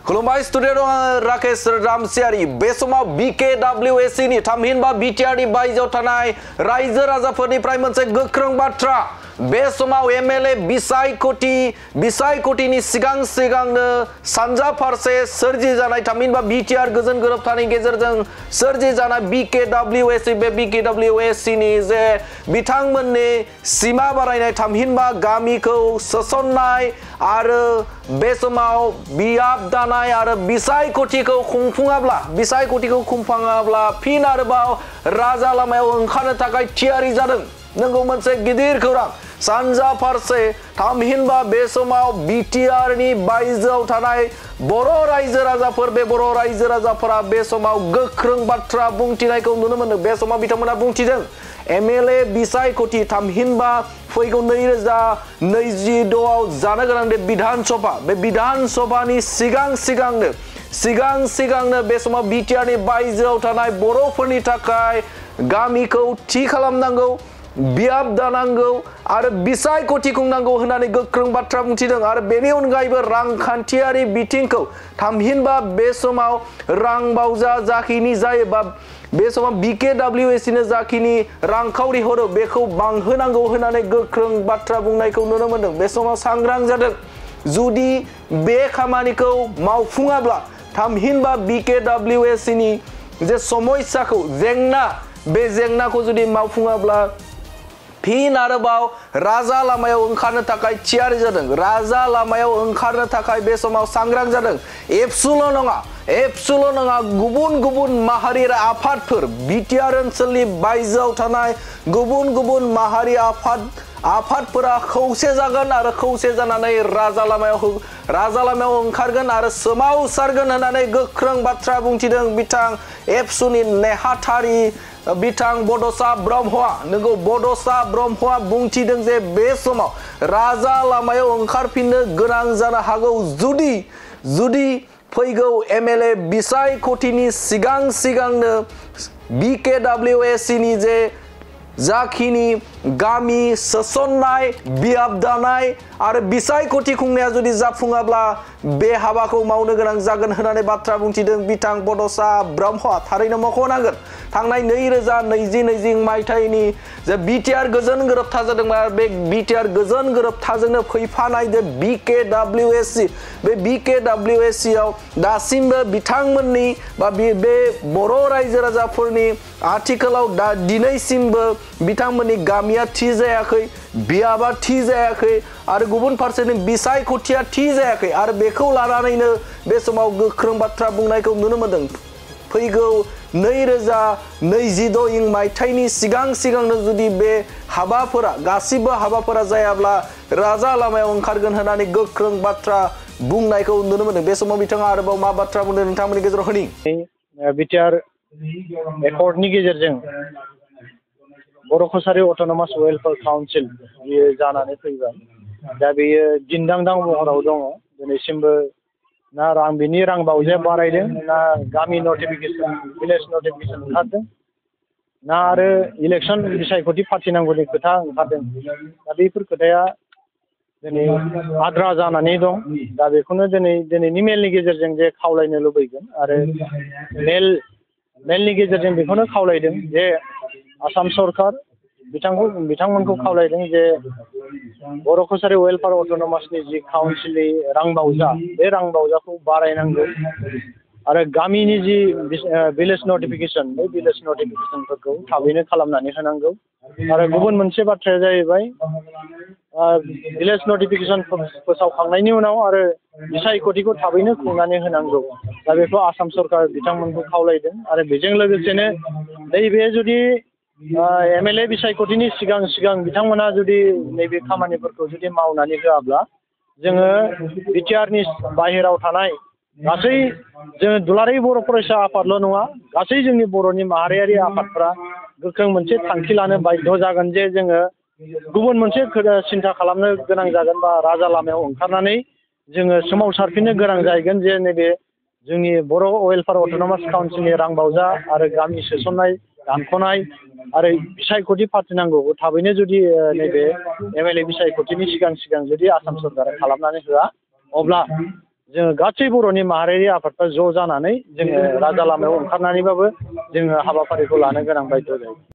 खुलुमबाय स्टुडिअ दं राकेश रामसियारि बे समाव BKWSC नि थामहिनबा बिटिआर नि बायजोआव थानाय रायजो राजाफोरनिफ्राय मोनसे गोख्रों बाथ्रा बे समाव MLA बिसायख'थिनि सिगांनो सानजा फारसे सोरजि जानाय थामहिनबा बिटिआर गोजोन गोरोबथानि गेजेरजों सोरजि जानाय BKWSC बे BKWSC नि जे बिथांमोननि सीमा बारायनाय थामहिनबा गामिखौ सोसननाय आरो बे समाव बियाब दानाय आरो बिसायख'थिखौ खुंफुङाब्ला फिन आरोबाव राजा लामायाव ओंखारनो थाखाय थियारि जादों। नंगौ मोनसे गिदिर खौरां सानजा फारसे थामहिनबा बे समाव बिटिआर नि बायजोआव थानाय बर' रायजो राजाफोर बे बर' रायजो राजाफोरा बे समाव गोख्रों बाथ्रा बुंथिनायखौ नुनो मोनो। बे समाव बिथांमोना बुंथिदों MLA बिसायख'थि थामहिनबा फैगौ 2026 आव जानो गोनां विधान सभा बे विधान सभानि सिगांनो बे समाव बिटिआर नि बायजोआव थानाय बर'फोरनि थाखाय गामिखौ थि खालामनांगौ बियाब दानांगौ आरो बिसायख'थि खुंनांगौ होननानै गोख्रों बाथ्रा बुंथिदों। आरो बेनि अनगायैबो रांखान्थियारि बिथिंखौ थामहिनबा बे समाव रां बावजा जाखिनि जायो बा बे समाव BKWSC नो जाखिनि रांखावरि हरो बेखौ बांहोनांगौ होननानै गोख्रों बाथ्रा बुंनायखौ नुनो मोनदों। बे समाव सांग्रां जादों जुदि बे खामानिखौ मावफुङाब्ला थामहिनबा BKWSC नि जे समस्याखौ बे जेंनाखौ जुदि मावफुङाब्ला फिन आरोबाव राजा लामायाव ओंखारनो थाखाय थियारि जादों। राजा लामायाव ओंखारनो थाखाय बे समाव सांग्रां जादों। एबसुल' नङा गुबुन माहारियारि आफादफोर बिटिआर ओनसोलनि बायजोआव थानाय गुबुन माहारि आफादफोरा खौसे जागोन आरो खौसे जानानै राजा लामायाव ओंखारगोन आरो सोमावसारगोन होननानै गोख्रों बाथ्रा बुंथिदों बिथां एबसुनि नेहाथारि बिथां बड'सा ब्रह्मआ। नंगौ बड'सा ब्रह्मआ बुंथिदों जे बे समाव राजा लामायाव ओंखारफिननो गोनां जानो हागौ जुदि फैगौ MLA बिसायख'थिनि सिगांनो BKWSC नि जे जाखिनि गामि सोसननाय बियाब दानाय आरो बिसायख'थि खुंनाया जुदि जाफुङाब्ला बे हाबाखौ मावनो गोनां जागोन होननानै बाथ्रा बुंथिदों बिथां बड'सा ब्रह्मआ। थारैनो मख'नांगोन थांनाय 2020 मायथाइनि जे बिटिआर गोजोन गोरोबथा जादोंमोन बे बिटिआर गोजोन गोरोबथाजोंनो फैफानाय जे BKWSC बे BKWSC आव दासिमबो बिथांमोननि बा बे बर' रायजो राजाफोरनि आथिखालाव दिनैसिमबो बिथांमोननि गामिया थि जायाखै बियाबा थि जायाखै आरो गुबुन फारसेनि बिसायख'थिया थि जायाखै आरो बेखौ लानानैनो बे समाव गोख्रों बाथ्रा बुंनायखौ नुनो मोनदों। फैगौ 2026 मायथाइनि सिगांनो जुदि बे गासिबो हाबाफोरा जायाब्ला राजा लामायाव ओंखारगोन होननानै गोख्रों बाथ्रा बुंनायखौ नुनो मोनदों। बे समाव बिथाङा आरोबाव मा बाथ्रा बुंदों नोंथांमोननि गेजेराव होनि बिटिआर एकर्डनि गेजेरजों बर' कसारि अट'नमास वेलफेयार काउन्सिल बियो जानानै फैबाय। दा बेयो दिन्दांदां महराव दङ। दिनैसिमबो ना बिनि रां बावजाया बारायदों ना गामि नटिफिकेसन भिलेज नटिफिकेसन ओंखारदों ना आरो इलेक्सन बिसायख'थि फाथिनांगौनि खोथा ओंखारदों। दा बेफोर खोथाया दिनै आद्रा जानानै दं। दा बेखौनो दिनैनि मेलनि गेजेरजों जे खावलायनो लुबैगोन आरो मेलनि गेजेरजों बेखौनो खावलायदों जे आसाम सरकार बिथांमोनखौ खावलायदों जे बर' कसारि वेलफेयार अट'नमासनि जि काउन्सिलनि रां बावजा बे रां बावजाखौ बारायनांगौ आरो गामिनि जि भिलेज नटिफिकेसन बे भिलेज नटिफिकेसनफोरखौ थाबैनो खालामनानै होनांगौ। आरो गुबुन मोनसे बाथ्राया जाहैबाय भिलेज नटिफिकेसन फोसावखांनायनि उनाव आरो बिसायख'थिखौ थाबैनो खुंनानै होनांगौ। दा बेखौ आसाम सरकार बिथांमोनखौ खावलायदों आरो बेजों लोगोसेनो नैबे जुदि MLA बिसायख'थिनि सिगां बिथांमोना जुदि नैबे खामानिफोरखौ जुदि मावनानै होआब्ला जोङो बिटिआरनि बाहेराव थानाय गासै जोङो दुलाराय बर' फरायसा आफादल' नङा गासै जोंनि बर'नि माहारियारि आफादफ्रा गोख्रों मोनसे थांखि लानो बाध्य जागोन जे जोङो गुबुन मोनसे सिन्था खालामनो गोनां जागोन बा राजा लामायाव ओंखारनानै जोङो सोमावसारफिननो गोनां जाहैगोन जे नैबे जोंनि बर' वेलफेयार अट'नमास काउन्सिलनि रां बावजा आरो गामि सोसननाय दानख'नाय आरो बिसायख'थि फाथिनांगौ थाबैनो जुदि नैबे MLA बिसायख'थिनि सिगां जुदि आसाम सरकारा खालामनानै होआ अब्ला जोङो गासै बर'नि माहारियारि आफादफ्रा ज' जानानै जोङो राजा लामायाव ओंखारनानैबाबो जोङो हाबाफारिखौ लानो गोनां बायद' जायो।